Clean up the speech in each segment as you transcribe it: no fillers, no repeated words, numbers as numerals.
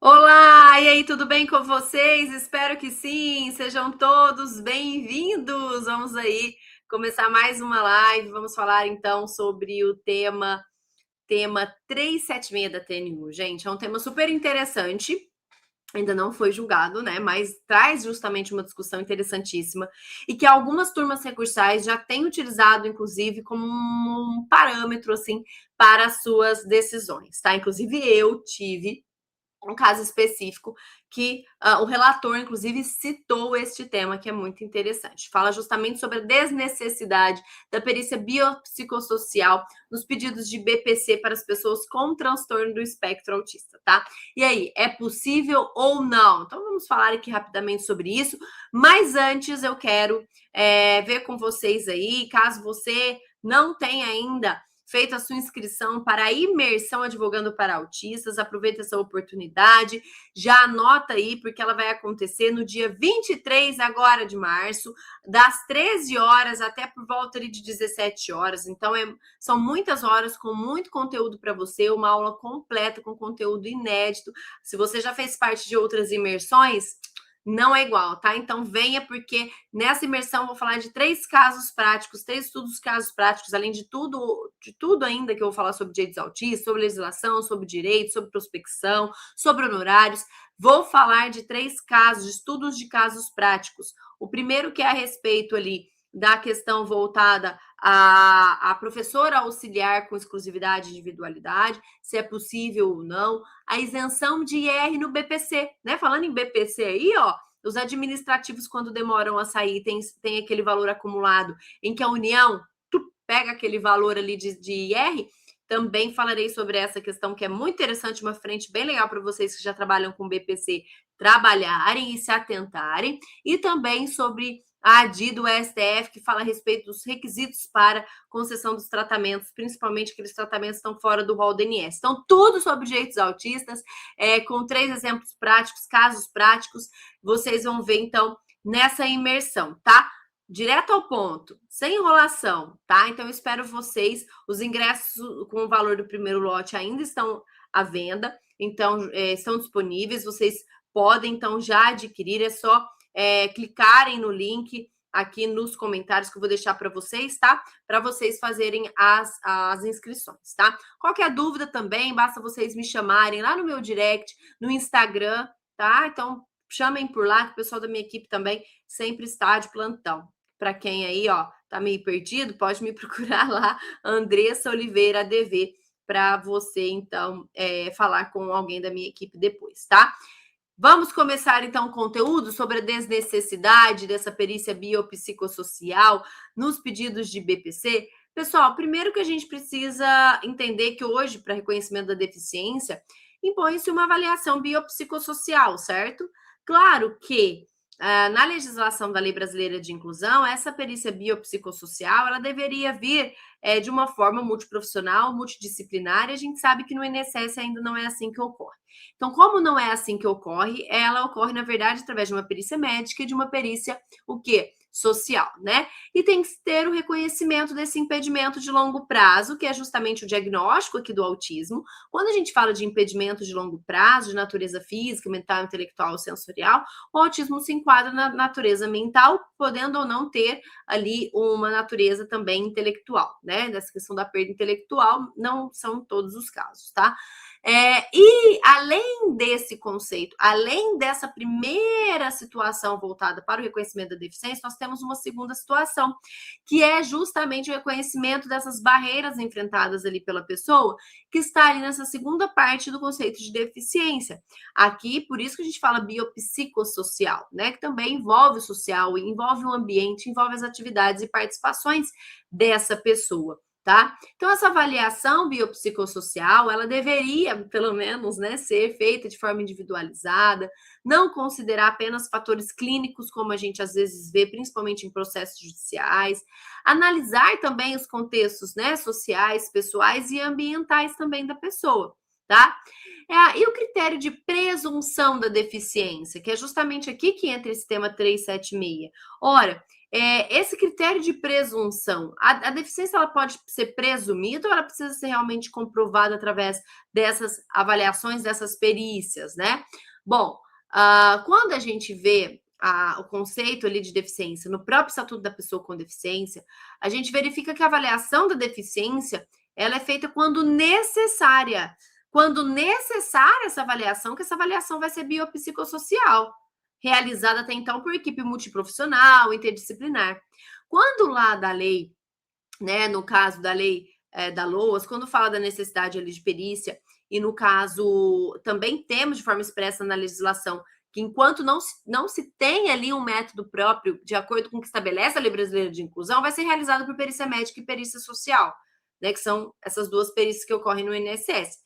Olá, e aí, tudo bem com vocês? Espero que sim, sejam todos bem-vindos. Vamos aí começar mais uma live. Vamos falar então sobre o tema 376 da TNU. Gente, é um tema super interessante. Ainda não foi julgado, né? Mas traz justamente uma discussão interessantíssima e que algumas turmas recursais já têm utilizado, inclusive, como um parâmetro assim para as suas decisões, tá? Inclusive eu tive um caso específico que o relator, inclusive, citou este tema, que é muito interessante. Fala justamente sobre a desnecessidade da perícia biopsicossocial nos pedidos de BPC para as pessoas com transtorno do espectro autista, tá? E aí, é possível ou não? Então, vamos falar aqui rapidamente sobre isso, mas antes eu quero ver com vocês aí, caso você não tenha ainda feito a sua inscrição para a imersão Advogando para Autistas, aproveita essa oportunidade, já anota aí, porque ela vai acontecer no dia 23 agora de março, das 13 horas até por volta de 17 horas, então são muitas horas com muito conteúdo para você, uma aula completa com conteúdo inédito. Se você já fez parte de outras imersões, não é igual, tá? Então venha, porque nessa imersão eu vou falar de 3 casos práticos, 3 estudos casos práticos, além de tudo ainda que eu vou falar sobre direitos autistas, sobre legislação, sobre direito, sobre prospecção, sobre honorários. Vou falar de 3 casos, de estudos de casos práticos. O primeiro que é a respeito ali da questão voltada à professora auxiliar com exclusividade e individualidade, se é possível ou não, a isenção de IR no BPC, né? Falando em BPC aí, ó, os administrativos, quando demoram a sair, tem aquele valor acumulado em que a União pega aquele valor ali de IR. Também falarei sobre essa questão, que é muito interessante, uma frente bem legal para vocês que já trabalham com BPC trabalharem e se atentarem. E também sobre a ADI do STF, que fala a respeito dos requisitos para concessão dos tratamentos, principalmente aqueles tratamentos que estão fora do rol do INSS. Então, tudo sobre direitos autistas, com 3 exemplos práticos, casos práticos, vocês vão ver, então, nessa imersão, tá? Direto ao ponto, sem enrolação, tá? Então, eu espero vocês. Os ingressos com o valor do primeiro lote ainda estão à venda, então, estão disponíveis. Vocês podem, então, já adquirir. É só clicarem no link aqui nos comentários que eu vou deixar para vocês, tá? Para vocês fazerem as inscrições, tá? Qualquer dúvida também, basta vocês me chamarem lá no meu direct, no Instagram, tá? Então, chamem por lá, que o pessoal da minha equipe também sempre está de plantão. Para quem aí, ó, tá meio perdido, pode me procurar lá, Andressa Oliveira ADV, para você, então, falar com alguém da minha equipe depois, tá? Vamos começar, então, o conteúdo sobre a desnecessidade dessa perícia biopsicossocial nos pedidos de BPC. Pessoal, primeiro que a gente precisa entender que hoje, para reconhecimento da deficiência, impõe-se uma avaliação biopsicossocial, certo? Claro que na legislação da Lei Brasileira de Inclusão, essa perícia biopsicossocial, ela deveria vir de uma forma multiprofissional, multidisciplinar, e a gente sabe que no INSS ainda não é assim que ocorre. Então, como não é assim que ocorre, ela ocorre, na verdade, através de uma perícia médica e de uma perícia, o quê? Social, né? E tem que ter o reconhecimento desse impedimento de longo prazo, que é justamente o diagnóstico aqui do autismo. Quando a gente fala de impedimento de longo prazo, de natureza física, mental, intelectual ou sensorial, o autismo se enquadra na natureza mental, podendo ou não ter ali uma natureza também intelectual, né? Dessa questão da perda intelectual, não são todos os casos, tá? E além desse conceito, além dessa primeira situação voltada para o reconhecimento da deficiência, nós temos uma segunda situação, que é justamente o reconhecimento dessas barreiras enfrentadas ali pela pessoa, que está ali nessa segunda parte do conceito de deficiência. Aqui, por isso que a gente fala biopsicossocial, né? Que também envolve o social, envolve o ambiente, envolve as atividades e participações dessa pessoa. Tá? Então, essa avaliação biopsicossocial, ela deveria, pelo menos, né, ser feita de forma individualizada, não considerar apenas fatores clínicos, como a gente às vezes vê, principalmente em processos judiciais, analisar também os contextos, né, sociais, pessoais e ambientais também da pessoa, tá? E o critério de presunção da deficiência, que é justamente aqui que entra esse tema 376. Ora, esse critério de presunção, a deficiência ela pode ser presumida ou ela precisa ser realmente comprovada através dessas avaliações, dessas perícias, né? Bom, quando a gente vê o conceito ali de deficiência no próprio Estatuto da Pessoa com Deficiência, a gente verifica que a avaliação da deficiência ela é feita quando necessária. Quando necessária essa avaliação, que essa avaliação vai ser biopsicossocial, realizada até então por equipe multiprofissional, interdisciplinar. Quando lá da lei, né, no caso da lei da LOAS, quando fala da necessidade ali de perícia, e no caso também temos de forma expressa na legislação que enquanto não se tem ali um método próprio, de acordo com o que estabelece a Lei Brasileira de Inclusão, vai ser realizado por perícia médica e perícia social, né, que são essas duas perícias que ocorrem no INSS.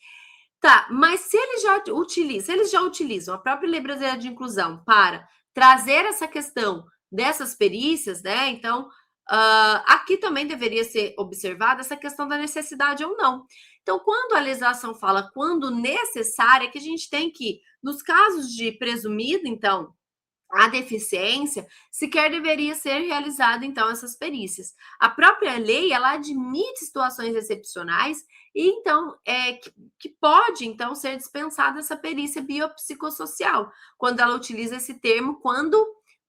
Tá, mas se eles já utilizam a própria Lei Brasileira de Inclusão para trazer essa questão dessas perícias, né? Então, aqui também deveria ser observada essa questão da necessidade ou não. Então, quando a legislação fala quando necessária, que a gente tem que, nos casos de presumido, então, a deficiência, sequer deveria ser realizada, então, essas perícias. A própria lei, ela admite situações excepcionais e, então, que pode, então, ser dispensada essa perícia biopsicossocial, quando ela utiliza esse termo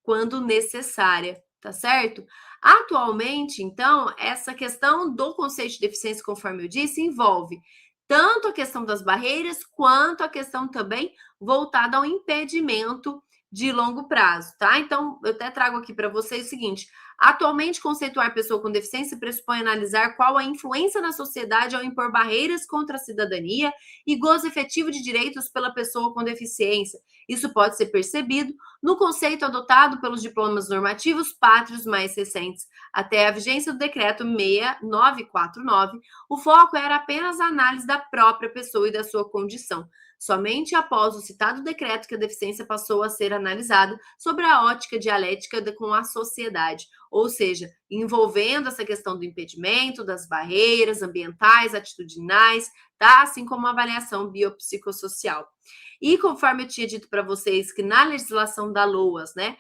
quando necessária, tá certo? Atualmente, então, essa questão do conceito de deficiência, conforme eu disse, envolve tanto a questão das barreiras, quanto a questão também voltada ao impedimento de longo prazo, tá? Então, eu até trago aqui para vocês o seguinte: atualmente, conceituar pessoa com deficiência pressupõe analisar qual a influência na sociedade ao impor barreiras contra a cidadania e gozo efetivo de direitos pela pessoa com deficiência. Isso pode ser percebido no conceito adotado pelos diplomas normativos pátrios mais recentes. Até a vigência do decreto 6949, o foco era apenas a análise da própria pessoa e da sua condição. Somente após o citado decreto que a deficiência passou a ser analisada sobre a ótica dialética com a sociedade, ou seja, envolvendo essa questão do impedimento, das barreiras ambientais, atitudinais, tá? Assim como a avaliação biopsicossocial. E conforme eu tinha dito para vocês que na legislação da LOAS, né,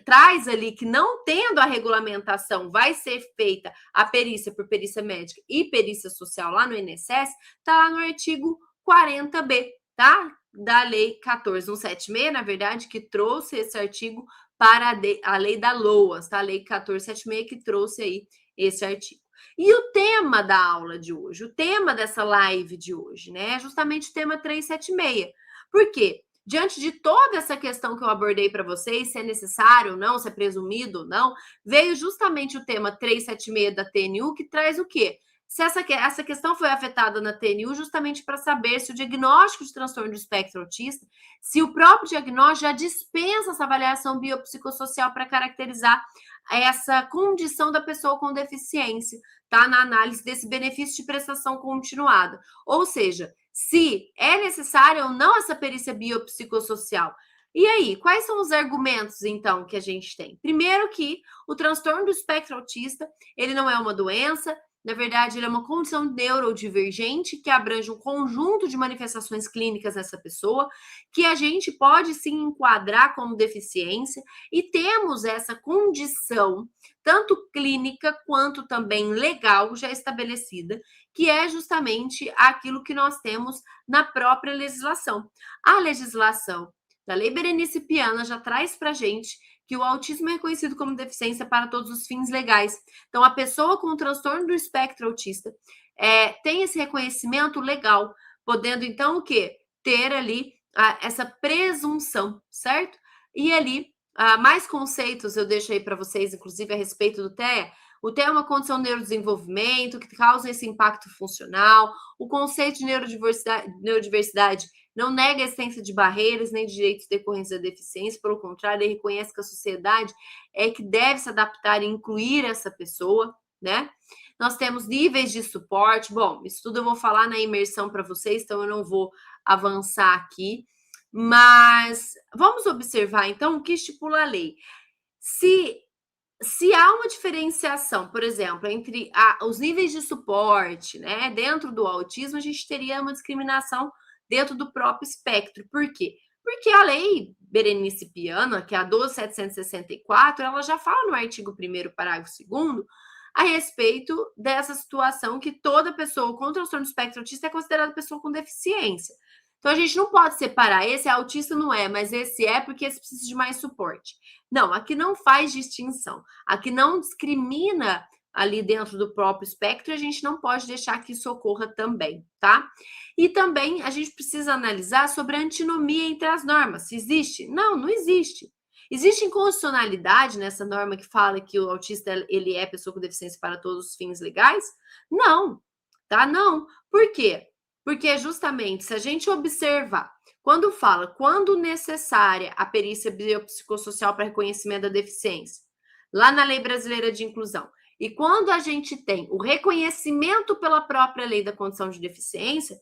traz ali que não tendo a regulamentação vai ser feita a perícia por perícia médica e perícia social lá no INSS, tá lá no artigo 40B, tá? Da Lei 14.176, na verdade, que trouxe esse artigo para a lei da LOAS, tá? A Lei 14.176 que trouxe aí esse artigo. E o tema da aula de hoje, o tema dessa live de hoje, né? É justamente o tema 376. Por quê? Diante de toda essa questão que eu abordei para vocês, se é necessário ou não, se é presumido ou não, veio justamente o tema 376 da TNU, que traz o quê? Se essa questão foi afetada na TNU justamente para saber se o diagnóstico de transtorno do espectro autista, se o próprio diagnóstico já dispensa essa avaliação biopsicossocial para caracterizar essa condição da pessoa com deficiência, tá? Na análise desse benefício de prestação continuada. Ou seja, se é necessária ou não essa perícia biopsicossocial. E aí, quais são os argumentos, então, que a gente tem? Primeiro que o transtorno do espectro autista, ele não é uma doença, na verdade, ele é uma condição neurodivergente que abrange um conjunto de manifestações clínicas nessa pessoa, que a gente pode sim enquadrar como deficiência, e temos essa condição, tanto clínica quanto também legal, já estabelecida, que é justamente aquilo que nós temos na própria legislação. A legislação da Lei Berenice Piana já traz para a gente que o autismo é reconhecido como deficiência para todos os fins legais. Então, a pessoa com transtorno do espectro autista tem esse reconhecimento legal, podendo, então, o quê? Ter ali essa presunção, certo? E ali, mais conceitos eu deixo aí para vocês, inclusive, a respeito do TEA. O TEA é uma condição de neurodesenvolvimento que causa esse impacto funcional. O conceito de neurodiversidade não nega a existência de barreiras nem de direitos decorrentes da deficiência, pelo contrário, ele reconhece que a sociedade é que deve se adaptar e incluir essa pessoa, né? Nós temos níveis de suporte. Bom, isso tudo eu vou falar na imersão para vocês, então eu não vou avançar aqui. Mas vamos observar, então, o que estipula a lei. Se há uma diferenciação, por exemplo, entre os níveis de suporte, né, dentro do autismo, a gente teria uma discriminação dentro do próprio espectro. Por quê? Porque a lei Berenice Piana, que é a 12.764, ela já fala no artigo 1º, parágrafo 2º, a respeito dessa situação que toda pessoa com transtorno do espectro autista é considerada pessoa com deficiência. Então, a gente não pode separar, esse é autista, não é, mas esse é porque esse precisa de mais suporte. Não, aqui não faz distinção, aqui não discrimina ali dentro do próprio espectro, e a gente não pode deixar que isso ocorra também, tá? E também a gente precisa analisar sobre a antinomia entre as normas, se existe. Não, não existe. Existe inconstitucionalidade nessa norma que fala que o autista ele é pessoa com deficiência para todos os fins legais? Não, tá? Não. Por quê? Porque justamente se a gente observar, quando necessária a perícia biopsicossocial para reconhecimento da deficiência, lá na Lei Brasileira de Inclusão, e quando a gente tem o reconhecimento pela própria lei da condição de deficiência,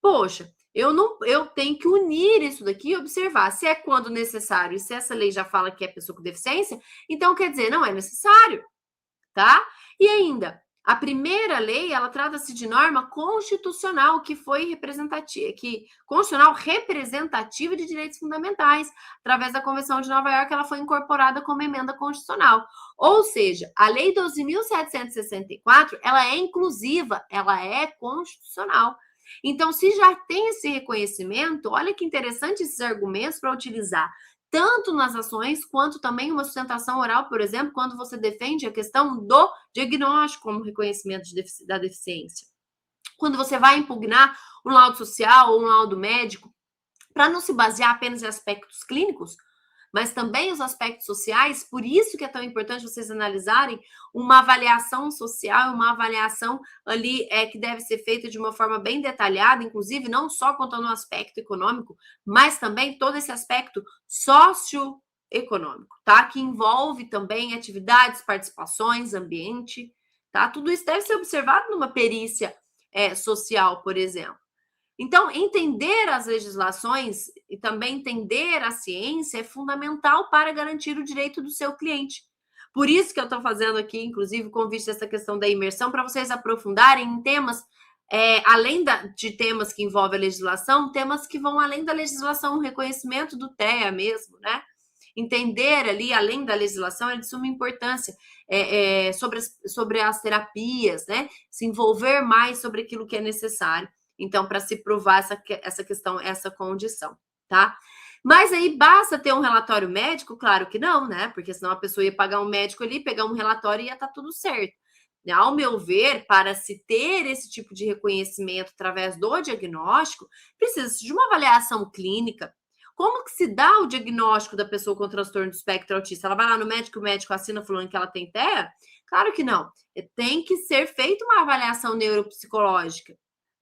poxa, eu tenho que unir isso daqui e observar se é quando necessário, e se essa lei já fala que é pessoa com deficiência, então quer dizer, não é necessário, tá? E ainda, a primeira lei, ela trata-se de norma constitucional, que foi constitucional representativa de direitos fundamentais. Através da Convenção de Nova York, ela foi incorporada como emenda constitucional. Ou seja, a Lei 12.764, ela é inclusiva, ela é constitucional. Então, se já tem esse reconhecimento, olha que interessante esses argumentos para utilizar tanto nas ações, quanto também uma sustentação oral, por exemplo, quando você defende a questão do diagnóstico como reconhecimento da deficiência. Quando você vai impugnar um laudo social ou um laudo médico, para não se basear apenas em aspectos clínicos, mas também os aspectos sociais, por isso que é tão importante vocês analisarem uma avaliação social, uma avaliação ali que deve ser feita de uma forma bem detalhada, inclusive não só contando o aspecto econômico, mas também todo esse aspecto socioeconômico, tá? Que envolve também atividades, participações, ambiente, tá? Tudo isso deve ser observado numa perícia social, por exemplo. Então, entender as legislações e também entender a ciência é fundamental para garantir o direito do seu cliente. Por isso que eu estou fazendo aqui, inclusive, o convite dessa questão da imersão, para vocês aprofundarem em temas, além de temas que envolvem a legislação, temas que vão além da legislação, o reconhecimento do TEA mesmo, né? Entender ali, além da legislação, é de suma importância sobre as terapias, né? Se envolver mais sobre aquilo que é necessário. Então, para se provar essa questão, essa condição, tá? Mas aí basta ter um relatório médico? Claro que não, né? Porque senão a pessoa ia pagar um médico ali, pegar um relatório e ia estar tudo certo. Ao meu ver, para se ter esse tipo de reconhecimento através do diagnóstico, precisa de uma avaliação clínica. Como que se dá o diagnóstico da pessoa com transtorno do espectro autista? Ela vai lá no médico, o médico assina falando que ela tem TEA? Claro que não. Tem que ser feita uma avaliação neuropsicológica.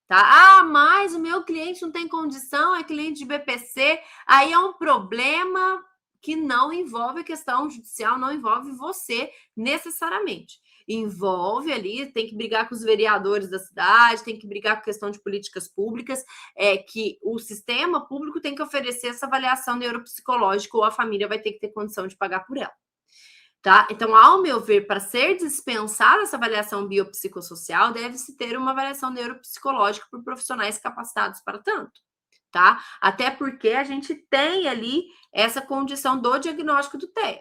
Tá? Ah, mas o meu cliente não tem condição, é cliente de BPC, aí é um problema que não envolve a questão judicial, não envolve você necessariamente. Envolve ali, tem que brigar com os vereadores da cidade, tem que brigar com questão de políticas públicas, que o sistema público tem que oferecer essa avaliação neuropsicológica ou a família vai ter que ter condição de pagar por ela. Tá? Então, ao meu ver, para ser dispensada essa avaliação biopsicossocial, deve-se ter uma avaliação neuropsicológica por profissionais capacitados para tanto, tá? Até porque a gente tem ali essa condição do diagnóstico do TEA,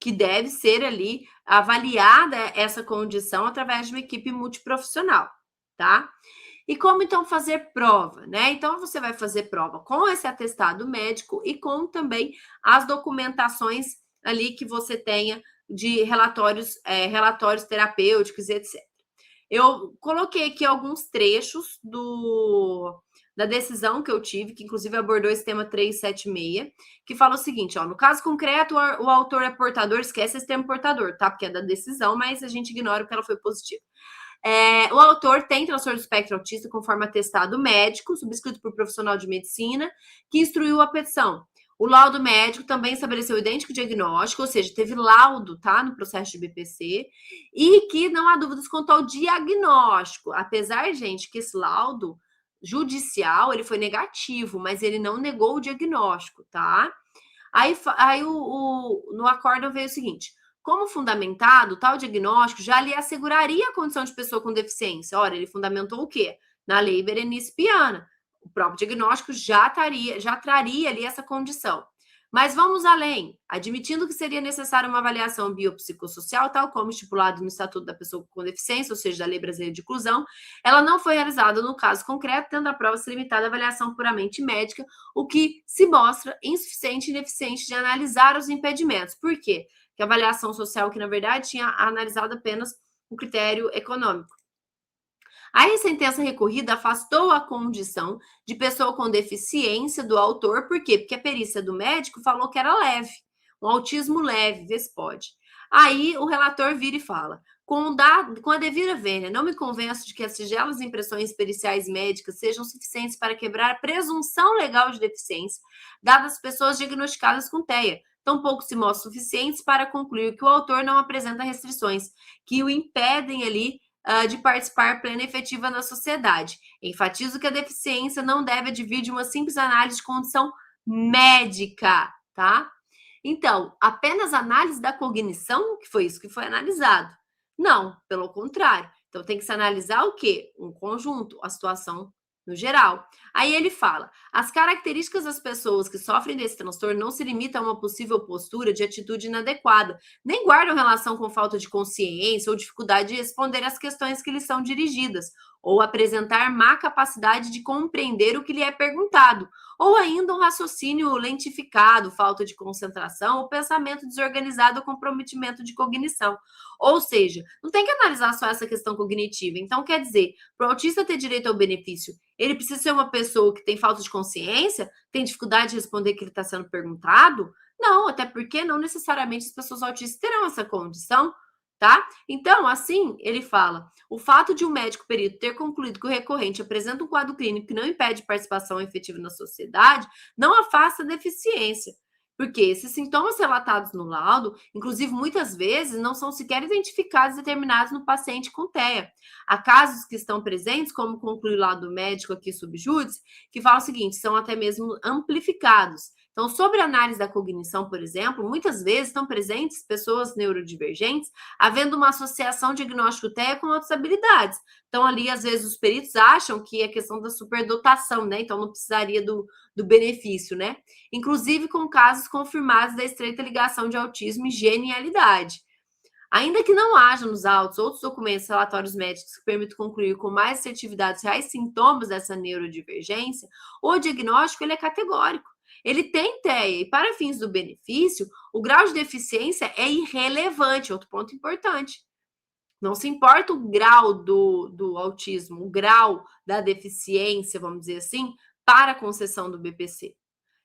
que deve ser ali avaliada essa condição através de uma equipe multiprofissional, tá? E como então fazer prova, né? Então você vai fazer prova com esse atestado médico e com também as documentações ali que você tenha de relatórios terapêuticos, etc. Eu coloquei aqui alguns trechos da decisão que eu tive, que inclusive abordou esse tema 376, que fala o seguinte, ó, no caso concreto, o autor é portador, esquece esse termo portador, tá? Porque é da decisão, mas a gente ignora porque ela foi positiva. O autor tem transtorno do espectro autista conforme atestado médico, subscrito por profissional de medicina, que instruiu a petição. O laudo médico também estabeleceu o idêntico diagnóstico, ou seja, teve laudo, tá, no processo de BPC, e que não há dúvidas quanto ao diagnóstico. Apesar, gente, que esse laudo judicial, ele foi negativo, mas ele não negou o diagnóstico, tá? Aí no acórdão veio o seguinte: como fundamentado, tal diagnóstico já lhe asseguraria a condição de pessoa com deficiência. Ora, ele fundamentou o quê? Na Lei Berenice Piana. O próprio diagnóstico já traria ali essa condição. Mas vamos além, admitindo que seria necessária uma avaliação biopsicossocial, tal como estipulado no Estatuto da Pessoa com Deficiência, ou seja, da Lei Brasileira de Inclusão, ela não foi realizada no caso concreto, tendo a prova se limitada à avaliação puramente médica, o que se mostra insuficiente e ineficiente de analisar os impedimentos. Por quê? Porque a avaliação social, que na verdade tinha analisado apenas o critério econômico. A sentença recorrida afastou a condição de pessoa com deficiência do autor, por quê? Porque a perícia do médico falou que era leve, um autismo leve, vê se pode. Aí o relator vira e fala: com a devida vênia, não me convenço de que as singelas impressões periciais médicas sejam suficientes para quebrar a presunção legal de deficiência, dadas as pessoas diagnosticadas com TEA. Tampouco se mostram suficientes para concluir que o autor não apresenta restrições que o impedem ali de participar plena e efetiva na sociedade. Enfatizo que a deficiência não deve advir de uma simples análise de condição médica, tá? Então, apenas análise da cognição, que foi isso que foi analisado. Não, pelo contrário. Então, tem que se analisar o quê? Um conjunto, a situação no geral. Aí ele fala: as características das pessoas que sofrem desse transtorno não se limitam a uma possível postura de atitude inadequada, nem guardam relação com falta de consciência ou dificuldade de responder às questões que lhes são dirigidas, ou apresentar má capacidade de compreender o que lhe é perguntado, ou ainda um raciocínio lentificado, falta de concentração, ou pensamento desorganizado ou comprometimento de cognição. Ou seja, não tem que analisar só essa questão cognitiva. Então, quer dizer, para o autista ter direito ao benefício, ele precisa ser uma pessoa que tem falta de consciência, tem dificuldade de responder o que ele está sendo perguntado? Não, até porque não necessariamente as pessoas autistas terão essa condição, tá? Então, assim, ele fala: o fato de um médico perito ter concluído que o recorrente apresenta um quadro clínico que não impede participação efetiva na sociedade, não afasta a deficiência. Porque esses sintomas relatados no laudo, inclusive muitas vezes, não são sequer identificados e determinados no paciente com TEA. Há casos que estão presentes, como conclui o laudo médico aqui subjúdice, que fala o seguinte: são até mesmo amplificados. Então, sobre a análise da cognição, por exemplo, muitas vezes estão presentes pessoas neurodivergentes, havendo uma associação diagnóstico TEA com outras habilidades. Então, ali, às vezes, os peritos acham que é questão da superdotação, né? Então, não precisaria do benefício, né? Inclusive com casos confirmados da estreita ligação de autismo e genialidade. Ainda que não haja nos autos outros documentos relatórios médicos que permitam concluir com mais assertividade os reais sintomas dessa neurodivergência, o diagnóstico ele é categórico. Ele tem TEA e, para fins do benefício, o grau de deficiência é irrelevante, outro ponto importante. Não se importa o grau do autismo, o grau da deficiência, vamos dizer assim, para a concessão do BPC.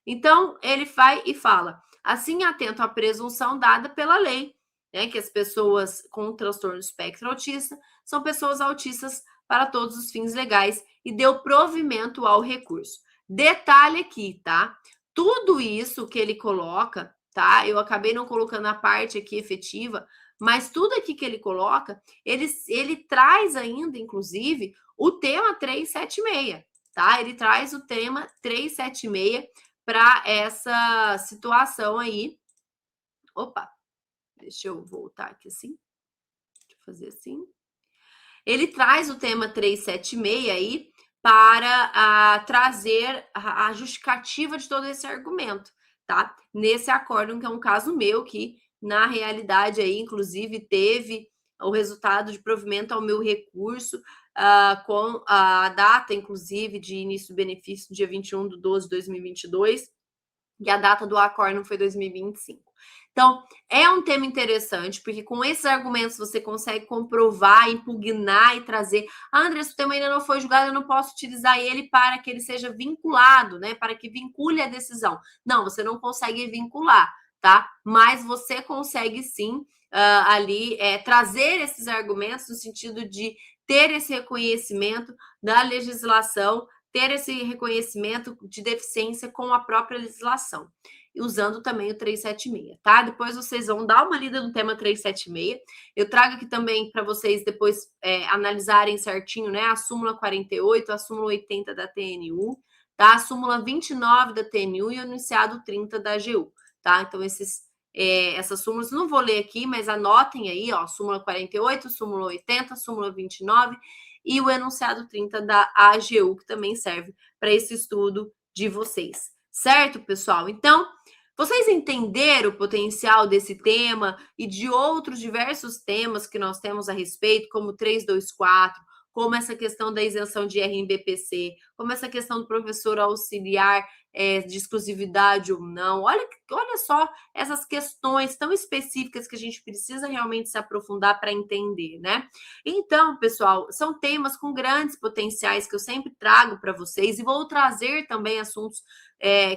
Então, ele vai e fala: assim, atento à presunção dada pela lei, né, que as pessoas com transtorno espectro autista são pessoas autistas para todos os fins legais, e deu provimento ao recurso. Detalhe aqui, tá? Tudo isso que ele coloca, tá? Eu acabei não colocando a parte aqui efetiva, mas tudo aqui que ele coloca, ele traz ainda, inclusive, o tema 376, tá? Ele traz o tema 376 para essa situação aí. Opa, deixa eu voltar aqui assim. Deixa eu fazer assim. Ele traz o tema 376 aí para trazer a justificativa de todo esse argumento, tá? Nesse acórdão, que é um caso meu, que na realidade aí, inclusive, teve o resultado de provimento ao meu recurso, com a data, inclusive, de início do benefício, dia 21/12/2022, e a data do acórdão foi 2025. Então, é um tema interessante, porque com esses argumentos você consegue comprovar, impugnar e trazer: André, se o tema ainda não foi julgado, eu não posso utilizar ele para que ele seja vinculado, né? Para que vincule a decisão. Não, você não consegue vincular, tá? Mas você consegue sim ali trazer esses argumentos no sentido de ter esse reconhecimento da legislação, ter esse reconhecimento de deficiência com a própria legislação, usando também o 376, tá? Depois vocês vão dar uma lida no tema 376. Eu trago aqui também para vocês depois analisarem certinho, né? A súmula 48, a súmula 80 da TNU, tá? A súmula 29 da TNU e o enunciado 30 da AGU, tá? Então, essas súmulas, não vou ler aqui, mas anotem aí, ó, súmula 48, súmula 80, súmula 29 e o enunciado 30 da AGU, que também serve para esse estudo de vocês. Certo, pessoal? Então, Vocês entenderam o potencial desse tema e de outros diversos temas que nós temos a respeito, como 324, como essa questão da isenção de RMBPC, como essa questão do professor auxiliar de exclusividade ou não. Olha só essas questões tão específicas que a gente precisa realmente se aprofundar para entender, né? Então, pessoal, são temas com grandes potenciais que eu sempre trago para vocês e vou trazer também assuntos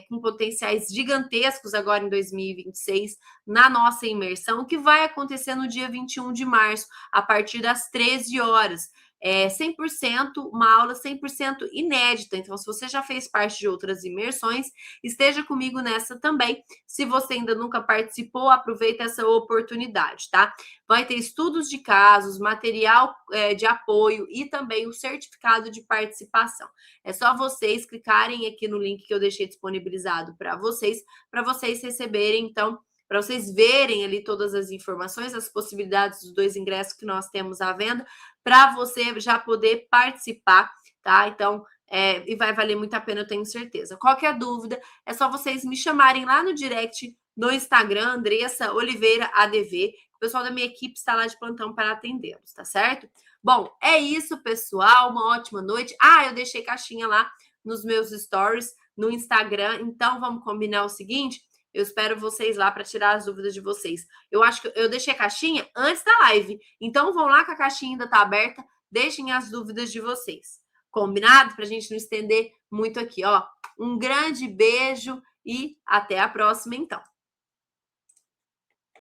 com potenciais gigantescos agora em 2026 na nossa imersão, que vai acontecer no dia 21 de março, a partir das 13 horas. 100%, uma aula 100% inédita. Então, se você já fez parte de outras imersões, esteja comigo nessa também. Se você ainda nunca participou, aproveita essa oportunidade, tá? Vai ter estudos de casos, material de apoio e também o certificado de participação. É só vocês clicarem aqui no link que eu deixei disponibilizado para vocês receberem, então, para vocês verem ali todas as informações, as possibilidades dos 2 ingressos que nós temos à venda, para você já poder participar, tá? Então, e vai valer muito a pena, eu tenho certeza. Qualquer dúvida, é só vocês me chamarem lá no direct no Instagram, Andressa Oliveira ADV. O pessoal da minha equipe está lá de plantão para atendê-los, tá certo? Bom, é isso, pessoal. Uma ótima noite. Eu deixei caixinha lá nos meus stories no Instagram. Então, vamos combinar o seguinte: eu espero vocês lá para tirar as dúvidas de vocês. Eu acho que eu deixei a caixinha antes da live. Então, vão lá que a caixinha ainda está aberta. Deixem as dúvidas de vocês. Combinado? Para a gente não estender muito aqui, ó. Um grande beijo e até a próxima, então.